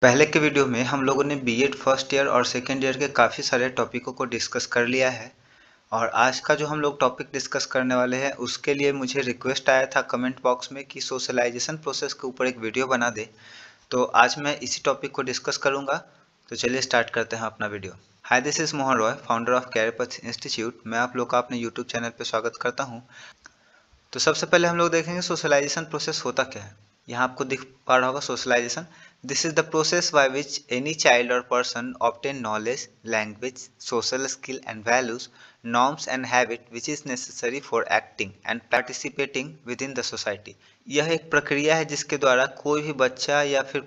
पहले के वीडियो में हम लोगों ने बीएड फर्स्ट ईयर और सेकेंड ईयर के काफ़ी सारे टॉपिकों को डिस्कस कर लिया है। और आज का जो हम लोग टॉपिक डिस्कस करने वाले हैं उसके लिए मुझे रिक्वेस्ट आया था कमेंट बॉक्स में कि सोशलाइजेशन प्रोसेस के ऊपर एक वीडियो बना दे। तो आज मैं इसी टॉपिक को डिस्कस करूंगा। तो चलिए स्टार्ट करते हैं अपना video. Hi, this is Mohan Roy, founder of Career Path Institute. मैं आप लोग का अपने यूट्यूब चैनल पर स्वागत करता हूँ। तो सबसे पहले हम लोग देखेंगे सोशलाइजेशन प्रोसेस होता क्या है। यहाँ आपको दिख पा रहा होगा socialisation. This is the process by which any child और person obtain knowledge, language, social skill and values, norms and habit which is necessary for acting and participating with in the society. यह एक प्रक्रिया है जिसके द्वारा कोई भी बच्चा या फिर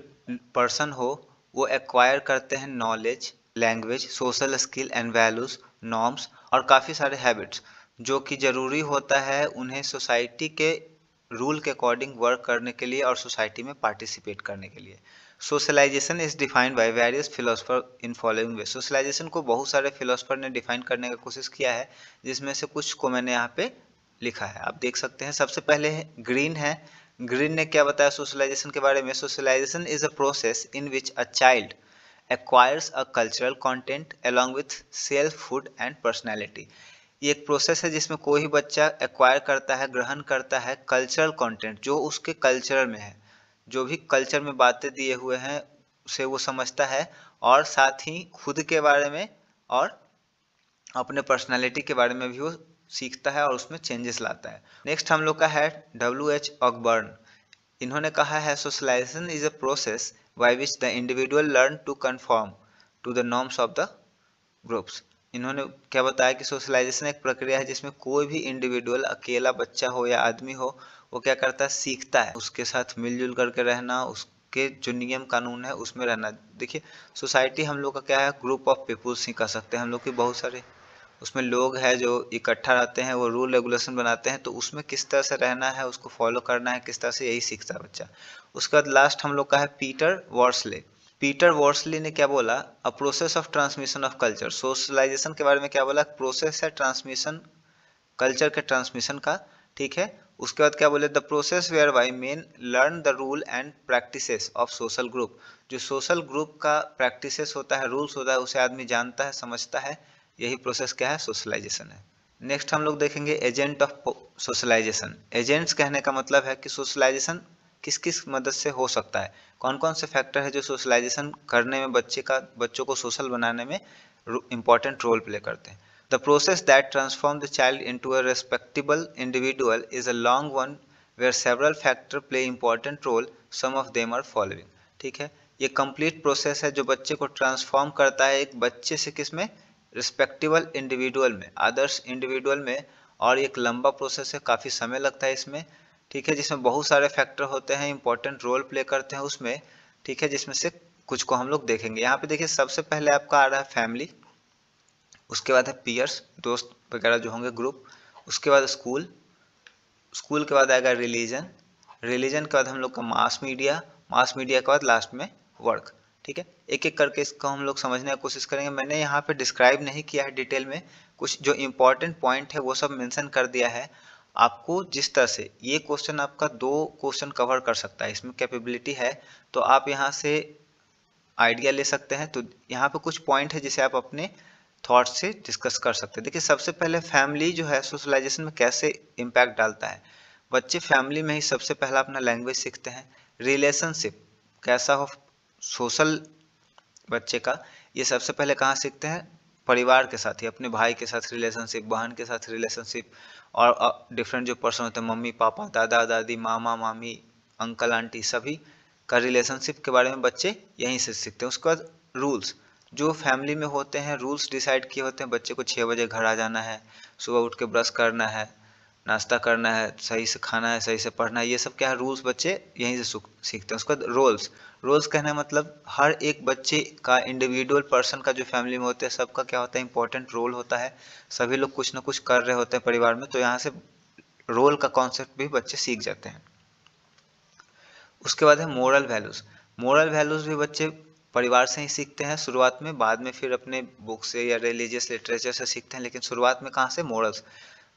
पर्सन हो वो एक्वायर करते हैं knowledge, language, social skill and values, norms और काफ़ी सारे हैबिट्स जो कि ज़रूरी होता है उन्हें सोसाइटी के रूल के अकॉर्डिंग वर्क करने के लिए और सोसाइटी में पार्टिसिपेट करने के लिए। Socialisation is defined by various philosopher in following way. Socialisation को बहुत सारे फिलोसफर ने डिफाइन करने की कोशिश किया है, जिसमें से कुछ को मैंने यहाँ पे लिखा है, आप देख सकते हैं। सबसे पहले ग्रीन है। ग्रीन ने क्या बताया सोशलाइजेशन के बारे में? Socialisation is a process in which a child acquires a cultural content along with self, food and personality। ये एक प्रोसेस है जिसमें कोई भी बच्चा एक्वायर करता है, ग्रहण करता है कल्चरल कंटेंट जो उसके कल्चर में है, जो भी कल्चर में बातें दिए हुए हैं उसे वो समझता है, और साथ ही खुद के बारे में और अपने पर्सनालिटी के बारे में भी वो सीखता है और उसमें चेंजेस लाता है। नेक्स्ट हम लोग का है W.H. ऑकबर्न। इन्होंने कहा है socialisation is a process by which the individual learn to conform to the norms of the groups. इन्होंने क्या बताया कि सोशलाइजेशन एक प्रक्रिया है जिसमें कोई भी इंडिविजुअल, अकेला बच्चा हो या आदमी हो, वो क्या करता है? सीखता है उसके साथ मिलजुल करके रहना, उसके जो नियम कानून है उसमें रहना। देखिए, सोसाइटी हम लोग का क्या है? ग्रुप ऑफ पीपुल्स ही कह सकते हैं हम लोग की। बहुत सारे उसमें लोग हैं जो इकट्ठा रहते हैं, वो रूल रेगुलेशन बनाते हैं, तो उसमें किस तरह से रहना है, उसको फॉलो करना है किस तरह से, यही सीखता है बच्चा। उसके बाद लास्ट हम लोग का है पीटर वॉर्सले। पीटर वॉर्सली ने क्या बोला? A process of transmission of culture. Socialisation के बारे में क्या बोला? प्रोसेस है ट्रांसमिशन, कल्चर के ट्रांसमिशन का। ठीक है। उसके बाद क्या बोले? The process whereby men learn the rule and practices of social group. जो सोशल ग्रुप का प्रैक्टिसेस होता है, रूल्स होता है, उसे आदमी जानता है, समझता है। यही प्रोसेस क्या है? सोशलाइजेशन है। नेक्स्ट हम लोग देखेंगे एजेंट ऑफ सोशलाइजेशन। एजेंट्स कहने का मतलब है कि सोशलाइजेशन किस किस मदद से हो सकता है, कौन कौन से फैक्टर है जो सोशलाइजेशन करने में बच्चों को सोशल बनाने में इंपॉर्टेंट रोल प्ले करते हैं। The process that transforms the child into a respectable individual is a long one where several factors play important role. Some of them are following। ठीक है। ये कंप्लीट प्रोसेस है जो बच्चे को ट्रांसफॉर्म करता है एक बच्चे से किस में? रिस्पेक्टेबल इंडिविजुअल में, आदर्श इंडिविजुअल में। और एक लंबा प्रोसेस है, काफ़ी समय लगता है इसमें। ठीक है। जिसमें बहुत सारे फैक्टर होते हैं, इंपॉर्टेंट रोल प्ले करते हैं उसमें। ठीक है। जिसमें से कुछ को हम लोग देखेंगे। यहाँ पे देखिए, सबसे पहले आपका आ रहा है फैमिली, उसके बाद है पीयर्स, दोस्त वगैरह जो होंगे, ग्रुप। उसके बाद स्कूल, स्कूल के बाद आएगा रिलीजन, रिलीजन के बाद हम लोग का मास मीडिया, मास मीडिया के बाद लास्ट में वर्क। ठीक है। एक एक करके इसको हम लोग समझने की कोशिश करेंगे। मैंने यहाँ पे डिस्क्राइब नहीं किया है डिटेल में, कुछ जो इम्पोर्टेंट पॉइंट है वो सब मेंशन कर दिया है। आपको जिस तरह से ये क्वेश्चन, आपका 2 क्वेश्चन कवर कर सकता है, इसमें कैपेबिलिटी है, तो आप यहाँ से आइडिया ले सकते हैं। तो यहाँ पे कुछ पॉइंट है जिसे आप अपने थॉट से डिस्कस कर सकते हैं। देखिए, सबसे पहले फैमिली जो है सोशलाइजेशन में कैसे इम्पैक्ट डालता है। बच्चे फैमिली में ही सबसे पहला अपना लैंग्वेज सीखते हैं। रिलेशनशिप कैसा हो सोशल बच्चे का, ये सबसे पहले कहाँ सीखते हैं? परिवार के साथ ही, अपने भाई के साथ रिलेशनशिप, बहन के साथ रिलेशनशिप, और डिफरेंट जो पर्सन होते हैं, मम्मी पापा, दादा दादी, मामा मामी, अंकल आंटी, सभी का रिलेशनशिप के बारे में बच्चे यहीं से सीखते हैं। उसके बाद रूल्स, जो फैमिली में होते हैं, रूल्स डिसाइड किए होते हैं। बच्चे को 6 बजे घर आ जाना है, सुबह उठ के ब्रश करना है, नाश्ता करना है, सही से खाना है, सही से पढ़ना है, ये सब क्या है? रूल्स बच्चे यहीं से सीखते हैं। उसके बाद रोल्स, रोल्स कहने का मतलब हर एक बच्चे का, इंडिविजुअल पर्सन का जो फैमिली में होते हैं, सबका क्या होता है? इंपॉर्टेंट रोल होता है। सभी लोग कुछ ना कुछ कर रहे होते हैं परिवार में, तो यहाँ से रोल का कॉन्सेप्ट भी बच्चे सीख जाते हैं। उसके बाद है मोरल वैल्यूज़। मोरल वैल्यूज़ भी बच्चे परिवार से ही सीखते हैं शुरुआत में, बाद में फिर अपने बुक से या रिलीजियस लिटरेचर से सीखते हैं, लेकिन शुरुआत में कहाँ से? मोरल्स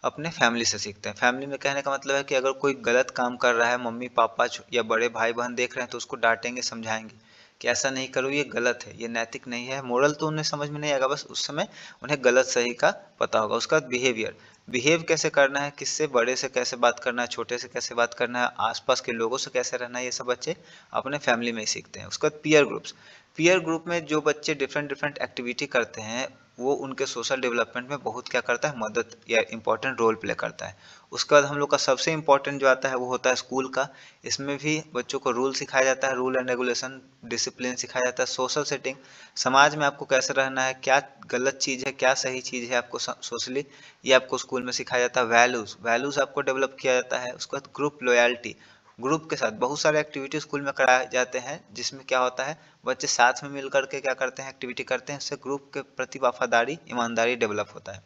अपने फैमिली से सीखते हैं। फैमिली में कहने का मतलब है कि अगर कोई गलत काम कर रहा है, मम्मी पापा या बड़े भाई बहन देख रहे हैं, तो उसको डांटेंगे, समझाएंगे कि ऐसा नहीं करो, ये गलत है, ये नैतिक नहीं है। मोरल तो उन्हें समझ में नहीं आएगा, बस उस समय उन्हें गलत सही का पता होगा। उसका बाद बिहेवियर, बिहेव कैसे करना है, किससे, बड़े से कैसे बात करना है, छोटे से कैसे बात करना है, आसपास के लोगों से कैसे रहना है, ये सब बच्चे अपने फैमिली में ही सीखते हैं। उसके बाद पीयर ग्रुप्स, पीयर ग्रुप में जो बच्चे डिफरेंट डिफरेंट एक्टिविटी करते हैं वो उनके सोशल डेवलपमेंट में बहुत क्या करता है, मदद या इंपॉर्टेंट रोल प्ले करता है। उसके बाद हम लोग का सबसे इंपॉर्टेंट जो आता है वो होता है स्कूल का। इसमें भी बच्चों को रूल सिखाया जाता है, रूल एंड रेगुलेशन, डिसिप्लिन सिखाया जाता है, सोशल सेटिंग, समाज में आपको कैसे रहना है, क्या गलत चीज़ है क्या सही चीज़ है आपको सोशली, ये आपको स्कूल में सिखाया जाता है। वैल्यूज़, वैल्यूज़ आपको डेवलप किया जाता है। उसके बाद ग्रुप लॉयल्टी, ग्रुप के साथ बहुत सारे एक्टिविटी स्कूल में कराए जाते हैं, जिसमें क्या होता है बच्चे साथ में मिल करके क्या करते हैं, एक्टिविटी करते हैं, इससे ग्रुप के प्रति वफादारी, ईमानदारी डेवलप होता है।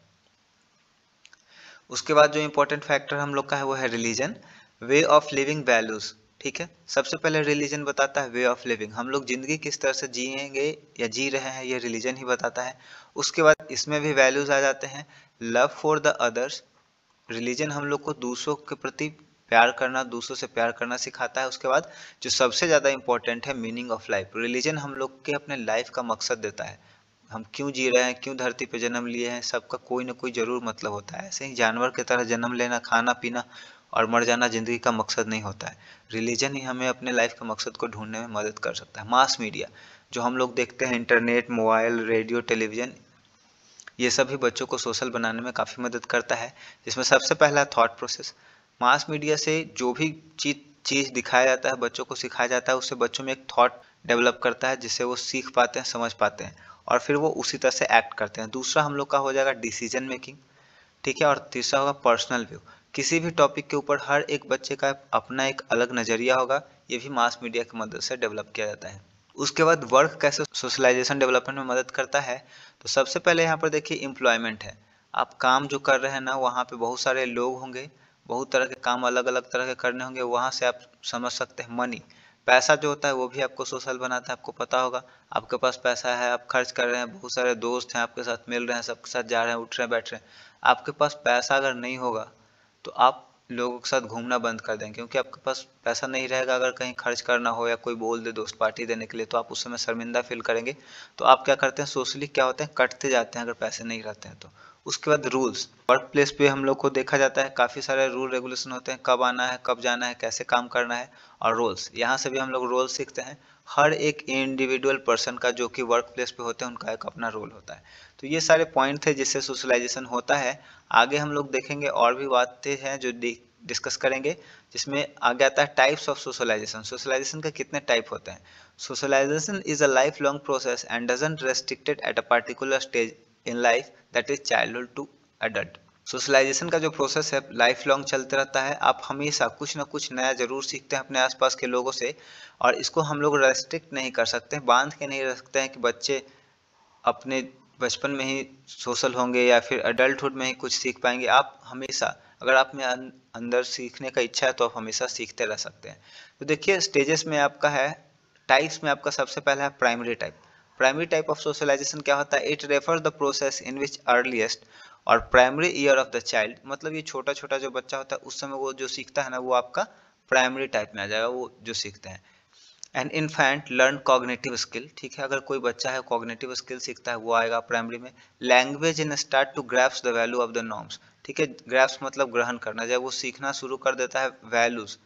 उसके बाद जो इंपॉर्टेंट फैक्टर हम लोग का है वो है religion, way of living values. ठीक है, सबसे पहले रिलीजन बताता है वे ऑफ लिविंग, हम लोग जिंदगी किस तरह से जिएंगे या जी रहे हैं, ये रिलीजन ही बताता है। उसके बाद इसमें भी वैल्यूज आ जाते हैं, love for the others, religion हम लोग को दूसरों के प्रति प्यार करना, दूसरों से प्यार करना सिखाता है। उसके बाद जो सबसे ज़्यादा इंपॉर्टेंट है मीनिंग ऑफ लाइफ, रिलीजन हम लोग के अपने लाइफ का मकसद देता है, हम क्यों जी रहे हैं, क्यों धरती पे जन्म लिए हैं, सबका कोई ना कोई जरूर मतलब होता है। ऐसे ही जानवर की तरह जन्म लेना, खाना पीना और मर जाना जिंदगी का मकसद नहीं होता है। रिलीजन ही हमें अपने लाइफ के मकसद को ढूंढने में मदद कर सकता है। मास मीडिया, जो हम लोग देखते हैं, इंटरनेट, मोबाइल, रेडियो, टेलीविजन, ये सभी बच्चों को सोशल बनाने में काफ़ी मदद करता है। जिसमें सबसे पहला थॉट प्रोसेस, मास मीडिया से जो भी चीज़ दिखाया जाता है, बच्चों को सिखाया जाता है, उससे बच्चों में एक थॉट डेवलप करता है, जिससे वो सीख पाते हैं, समझ पाते हैं और फिर वो उसी तरह से एक्ट करते हैं। दूसरा हम लोग का हो जाएगा डिसीजन मेकिंग। ठीक है, और तीसरा होगा पर्सनल व्यू, किसी भी टॉपिक के ऊपर हर एक बच्चे का अपना एक अलग नज़रिया होगा, ये भी मास मीडिया की मदद से डेवलप किया जाता है। उसके बाद वर्क कैसे सोशलाइजेशन डेवलपमेंट में मदद करता है, तो सबसे पहले यहाँ पर देखिए एम्प्लॉयमेंट है। आप काम जो कर रहे हैं ना, वहाँ पे बहुत सारे लोग होंगे, बहुत तरह के काम अलग अलग तरह के करने होंगे, वहाँ से आप समझ सकते हैं मनी, पैसा जो होता है वो भी आपको सोशल बनाता है। आपको पता होगा आपके पास पैसा है, आप खर्च कर रहे हैं, बहुत सारे दोस्त हैं आपके साथ मिल रहे हैं, सबके साथ जा रहे हैं, उठ रहे हैं, बैठ रहे हैं। आपके पास पैसा अगर नहीं होगा तो आप लोगों के साथ घूमना बंद कर दें, क्योंकि आपके पास पैसा नहीं रहेगा। अगर कहीं खर्च करना हो या कोई बोल दे दोस्त पार्टी देने के लिए, तो आप उस समय शर्मिंदा फील करेंगे। तो आप क्या करते हैं, सोशली क्या होते हैं, कटते जाते हैं अगर पैसे नहीं रहते हैं तो। उसके बाद रूल्स, वर्क प्लेस पे हम लोग को देखा जाता है काफ़ी सारे रूल रेगुलेशन होते हैं, कब आना है, कब जाना है, कैसे काम करना है। और रोल्स, यहाँ से भी हम लोग रोल सीखते हैं। हर एक इंडिविजुअल पर्सन का जो कि वर्क प्लेस पे होते हैं, उनका एक अपना रोल होता है। तो ये सारे पॉइंट थे जिससे सोशलाइजेशन होता है। आगे हम लोग देखेंगे और भी बातें हैं जो डिस्कस करेंगे, जिसमें आगे आता है टाइप्स ऑफ सोशलाइजेशन। सोशलाइजेशन के कितने टाइप होते हैं। Socialisation is a life long process and doesn't restricted at a particular stage in life, that is childhood to adult. Socialisation का जो प्रोसेस है लाइफ लॉन्ग चलते रहता है, आप हमेशा कुछ ना कुछ नया जरूर सीखते हैं अपने आसपास के लोगों से, और इसको हम लोग रेस्ट्रिक्ट नहीं कर सकते, बांध के नहीं रख सकते हैं कि बच्चे अपने बचपन में ही सोशल होंगे या फिर अडल्टहुड में ही कुछ सीख पाएंगे। आप हमेशा, अगर आप में अंदर सीखने का इच्छा है तो आप हमेशा सीखते रह सकते हैं। तो देखिए स्टेजेस में आपका है, टाइप्स में आपका सबसे पहला है primary type. Primary type of socialisation क्या होता है, it refer the process in which earliest और primary year of the child, मतलब ये छोटा छोटा जो बच्चा होता है उस समय वो जो सीखता है ना, वो आपका प्राइमरी टाइप में आ जाएगा, वो जो सीखते हैं। An infant learn cognitive skill, ठीक है, अगर कोई बच्चा है कॉग्निटिव स्किल सीखता है, वो आएगा प्राइमरी में। Language in start to grasps the value of the norms, ठीक है, ग्रैप्स मतलब ग्रहण करना, जब वो सीखना शुरू कर देता है वैल्यूज,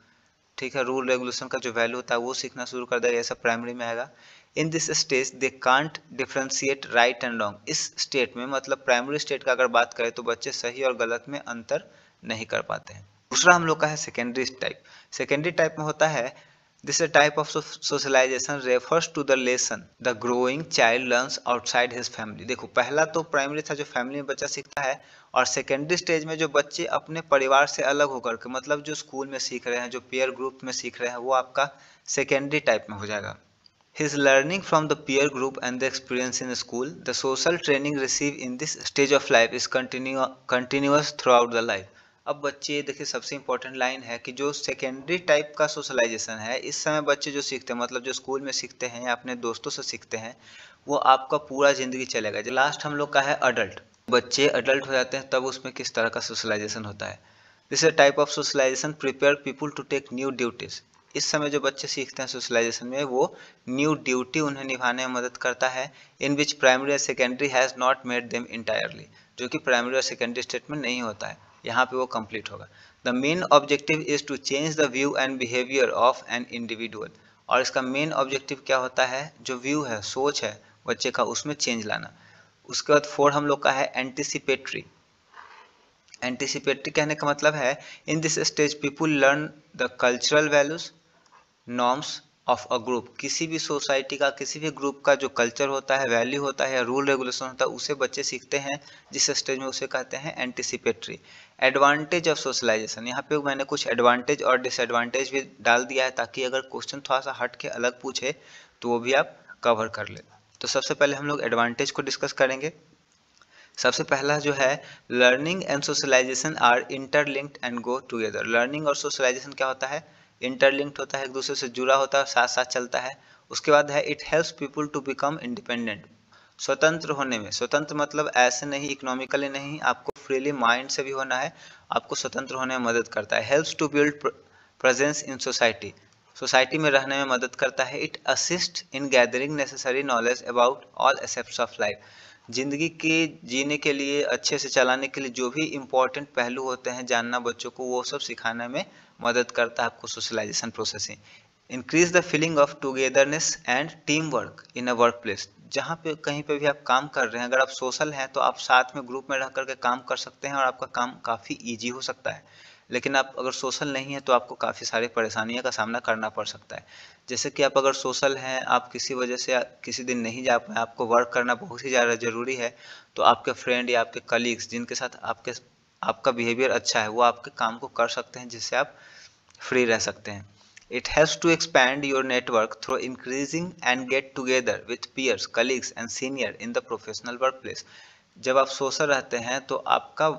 ठीक है, रूल रेगुलेशन का जो वैल्यू होता है वो सीखना शुरू कर देगा, ये सब प्राइमरी में आएगा। In this stage they can't differentiate right and wrong, इस स्टेट में मतलब प्राइमरी स्टेट का अगर बात करें तो बच्चे सही और गलत में अंतर नहीं कर पाते हैं। दूसरा हम लोग का है सेकेंडरी टाइप। सेकेंडरी टाइप में होता है, this type of socialization refers to the lesson the growing child learns outside his family। देखो पहला तो प्राइमरी था जो फैमिली में बच्चा सीखता है, और सेकेंडरी स्टेज में जो बच्चे अपने परिवार से अलग होकर के, मतलब जो स्कूल में सीख रहे हैं, जो पेयर ग्रुप में सीख रहे हैं, वो आपका सेकेंडरी टाइप में हो जाएगा। His learning from the peer group and the experience in school, the social training received in this stage of life is continuous throughout the life। अब बच्चे देखिए सबसे इंपॉर्टेंट लाइन है कि जो सेकेंडरी टाइप का सोशलाइजेशन है, इस समय बच्चे जो सीखते हैं, मतलब जो स्कूल में सीखते हैं या अपने दोस्तों से सीखते हैं, वो आपका पूरा जिंदगी चलेगा। जो लास्ट हम लोग का है अडल्ट, बच्चे अडल्ट हो जाते हैं तब उसमें किस तरह का सोशलाइजेशन होता है। This type of socialisation prepare people to take new duties इस समय जो बच्चे सीखते हैं सोशलाइजेशन में, वो न्यू ड्यूटी उन्हें निभाने में मदद करता है, इन विच प्राइमरी और secondary has not made them entirely, जो कि प्राइमरी और सेकेंडरी स्टेट में नहीं होता है, यहाँ पे वो कंप्लीट होगा। The main objective is to change the view and behaviour of an individual, और इसका मेन ऑब्जेक्टिव क्या होता है, जो व्यू है, सोच है बच्चे का, उसमें चेंज लाना। उसके बाद 4 हम लोग का है एंटिसिपेटरी। एंटिसिपेटरी कहने का मतलब है, in this stage people learn the cultural values norms of a group. किसी भी सोसाइटी का, किसी भी ग्रुप का जो कल्चर होता है, वैल्यू होता है या रूल रेगुलेशन होता है, उसे बच्चे सीखते हैं, जिस स्टेज में उसे कहते हैं एंटिसिपेटरी। एडवांटेज ऑफ सोशलाइजेशन, यहाँ पे मैंने कुछ एडवांटेज और डिसएडवांटेज भी डाल दिया है, ताकि अगर क्वेश्चन थोड़ा सा हट के अलग पूछे तो वो भी आप कवर कर ले। तो सबसे पहले हम लोग एडवांटेज को डिस्कस करेंगे। सबसे पहला जो है, learning and socialisation are interlinked and go together. Learning और सोशलाइजेशन क्या होता है, इंटरलिंक्ड होता है, एक दूसरे से जुड़ा होता है, साथ साथ चलता है। उसके बाद है, it helps people to become independent. स्वतंत्र होने में, स्वतंत्र मतलब ऐसे नहीं, इकोनॉमिकली नहीं, आपको फ्रीली माइंड से भी होना है, आपको स्वतंत्र होने में मदद करता है। Helps to build presence in society, society में रहने में मदद करता है। It assist in gathering necessary knowledge about all aspects of life, जिंदगी के जीने के लिए, अच्छे से चलाने के लिए जो भी इम्पोर्टेंट पहलू होते हैं जानना बच्चों को, वो सब सिखाने में मदद करता है आपको सोशलाइजेशन प्रोसेस ही। Increase the feeling of togetherness and team work in a work place. जहाँ पे कहीं पे भी आप काम कर रहे हैं, अगर आप सोशल हैं तो आप साथ में ग्रुप में रह करके काम कर सकते हैं और आपका काम काफ़ी ईजी हो सकता है। लेकिन आप अगर सोशल नहीं है तो आपको काफ़ी सारी परेशानियों का सामना करना पड़ सकता है। जैसे कि आप अगर सोशल हैं, आप किसी वजह से किसी दिन नहीं जा पाए, आपको वर्क करना बहुत ही ज़्यादा ज़रूरी है, तो आपके फ्रेंड या आपके कलीग्स जिनके साथ आपका बिहेवियर अच्छा है, वो आपके काम को कर सकते हैं, जिससे आप फ्री रह सकते हैं। It has to expand your network through increasing and get together with peers, colleagues and senior in the professional work place. जब आप सोशल रहते हैं तो आपका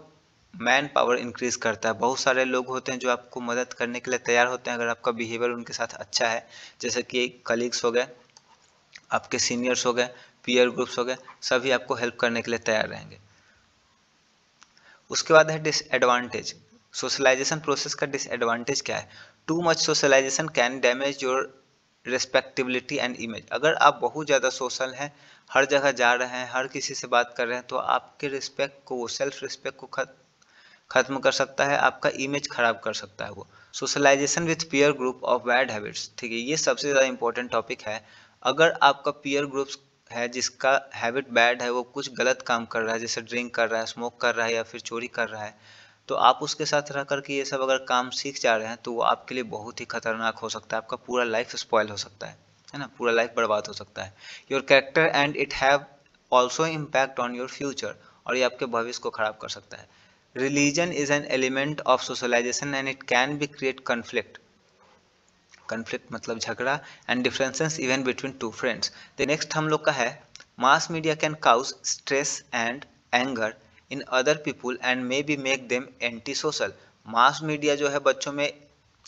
मैन पावर इंक्रीज करता है, बहुत सारे लोग होते हैं जो आपको मदद करने के लिए तैयार होते हैं, अगर आपका बिहेवियर उनके साथ अच्छा है। जैसे कि कलीग्स हो गए, आपके सीनियर्स हो गए, पीयर ग्रुप्स हो गए, सभी आपको हेल्प करने के लिए तैयार रहेंगे। उसके बाद है डिसएडवांटेज। सोशलाइजेशन प्रोसेस का डिसएडवांटेज क्या है, too much socialisation can damage your respectability and image. अगर आप बहुत ज़्यादा सोशल हैं, हर जगह जा रहे हैं, हर किसी से बात कर रहे हैं, तो आपके रिस्पेक्ट को, सेल्फ रिस्पेक्ट को खत्म कर सकता है, आपका इमेज खराब कर सकता है वो। Socialisation with peer group of bad habits, ठीक है, ये सबसे ज़्यादा इंपॉर्टेंट टॉपिक है। अगर आपका पीयर ग्रुप्स है जिसका हैबिट बैड है, वो कुछ गलत काम कर रहा है, जैसे ड्रिंक कर रहा है, स्मोक कर रहा है या फिर चोरी कर रहा है, तो आप उसके साथ रह करके ये सब अगर काम सीख जा रहे हैं तो वो आपके लिए बहुत ही खतरनाक हो सकता है, आपका पूरा लाइफ स्पॉइल हो सकता है ना, पूरा लाइफ बर्बाद हो सकता है। Your character and it have also impact on your future, और ये आपके भविष्य को खराब कर सकता है। Religion is an element of socialization and it can be create conflict. Conflict मतलब झगड़ा, and differences even between two friends. The next हम लोग का है, mass media can cause stress and anger in other people and maybe make them anti-social. Mass media जो है बच्चों में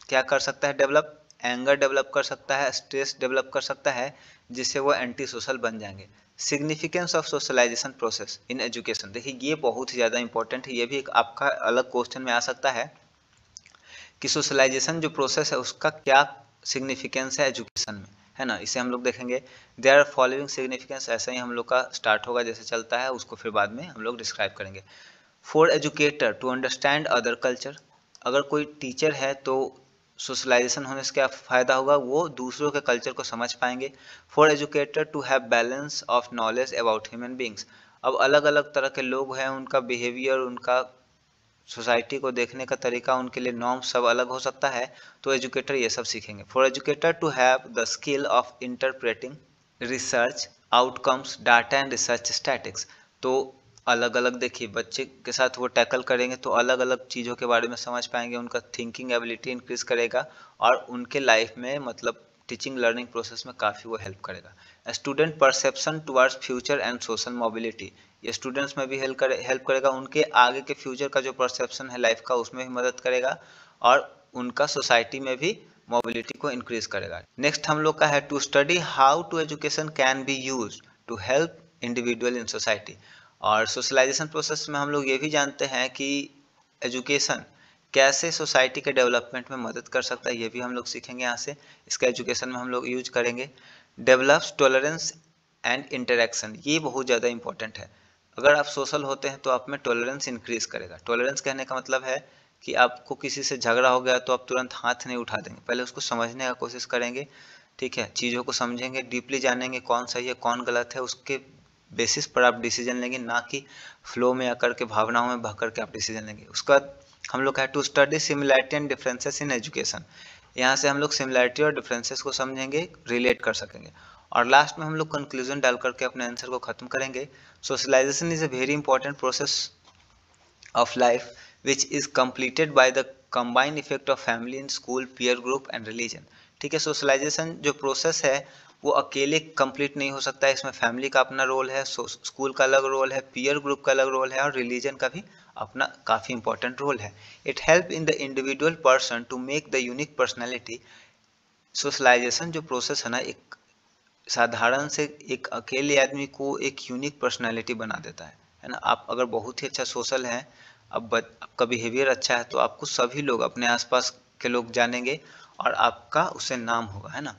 क्या कर सकता है, डेवलप एंगर डेवलप कर सकता है, स्ट्रेस डेवलप कर सकता है, जिससे वो एंटी सोशल बन जाएंगे। Significance of socialisation process in education, देखिए ये बहुत ही ज़्यादा इंपॉर्टेंट है, ये भी एक आपका अलग क्वेश्चन में आ सकता है कि सोशलाइजेशन जो प्रोसेस है उसका क्या सिग्निफिकेंस है एजुकेशन में, है ना, इसे हम लोग देखेंगे। देयर आर फॉलोइंग सिग्निफिकेंस, ऐसा ही हम लोग का स्टार्ट होगा, जैसे चलता है उसको फिर बाद में हम लोग डिस्क्राइब करेंगे। For educator to understand other culture, अगर कोई टीचर है तो सोशलाइजेशन होने से क्या फ़ायदा होगा, वो दूसरों के कल्चर को समझ पाएंगे। For educator to have balance of knowledge about human beings, अब अलग अलग तरह के लोग हैं, उनका बिहेवियर, उनका सोसाइटी को देखने का तरीका, उनके लिए नॉर्म सब अलग हो सकता है, तो एजुकेटर ये सब सीखेंगे। For educator to have the skill of interpreting research outcomes data and research statics, तो अलग अलग देखिए बच्चे के साथ वो टैकल करेंगे तो अलग अलग चीज़ों के बारे में समझ पाएंगे, उनका थिंकिंग एबिलिटी इंक्रीज करेगा और उनके लाइफ में मतलब टीचिंग लर्निंग प्रोसेस में काफ़ी वो हेल्प करेगा। Student perception towards future and social mobility, ये स्टूडेंट्स में भी हेल्प करेगा, उनके आगे के फ्यूचर का जो परसेप्शन है लाइफ का उसमें भी मदद करेगा और उनका सोसाइटी में भी मोबिलिटी को इंक्रीज करेगा। नेक्स्ट हम लोग का है, to study how to education can be use to help individual in society, और सोशलाइजेशन प्रोसेस में हम लोग ये भी जानते हैं कि एजुकेशन कैसे सोसाइटी के डेवलपमेंट में मदद कर सकता है, ये भी हम लोग सीखेंगे यहाँ से। इसका एजुकेशन में हम लोग यूज करेंगे। डेवलप्स टॉलरेंस एंड इंटरेक्शन, ये बहुत ज़्यादा इंपॉर्टेंट है। अगर आप सोशल होते हैं तो आप में टॉलरेंस इंक्रीज करेगा। टॉलरेंस कहने का मतलब है कि आपको किसी से झगड़ा हो गया तो आप तुरंत हाथ नहीं उठा देंगे, पहले उसको समझने का कोशिश करेंगे, ठीक है, चीज़ों को समझेंगे, डीपली जानेंगे कौन सही है कौन गलत है, उसके बेसिस पर आप डिसीजन लेंगे, ना कि फ्लो में आकर के भावनाओं में बह कर के आप डिसीजन लेंगे। उसका हम लोग है to study similarity and differences in education, यहाँ से हम लोग सिमिलैरिटी और डिफरेंसेस को समझेंगे, रिलेट कर सकेंगे। और लास्ट में हम लोग कंक्लूजन डाल करके अपने आंसर को खत्म करेंगे। Socialisation is a very important process of life which is completed by the combined effect of family and school, peer group and religion। ठीक है, सोशलाइजेशन जो प्रोसेस है वो अकेले कंप्लीट नहीं हो सकता है, इसमें फैमिली का अपना रोल है, स्कूल का अलग रोल है, पीयर ग्रुप का अलग रोल है और रिलीजन का भी अपना काफ़ी इंपॉर्टेंट रोल है। It help in the individual person to make the unique personality. Socialisation जो प्रोसेस है ना, एक साधारण से एक अकेले आदमी को एक यूनिक पर्सनालिटी बना देता है ना। आप अगर बहुत ही अच्छा सोशल हैं, अब आपका बिहेवियर अच्छा है तो आपको सभी लोग अपने आसपास के लोग जानेंगे और आपका उससे नाम होगा, है ना।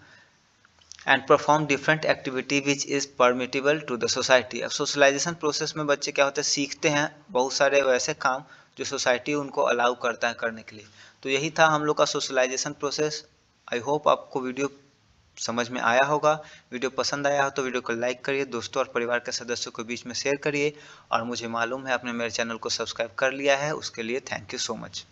And perform different activity which is permittable to the society. अब सोशलाइजेशन प्रोसेस में बच्चे क्या होते हैं, सीखते हैं बहुत सारे वैसे काम जो सोसाइटी उनको अलाउ करता है करने के लिए। तो यही था हम लोग का सोशलाइजेशन प्रोसेस। आई होप आपको वीडियो समझ में आया होगा। वीडियो पसंद आया हो तो वीडियो को लाइक करिए, दोस्तों और परिवार के सदस्यों के बीच में शेयर करिए। और मुझे मालूम है आपने मेरे चैनल को सब्सक्राइब कर लिया है, उसके लिए थैंक यू सो मच।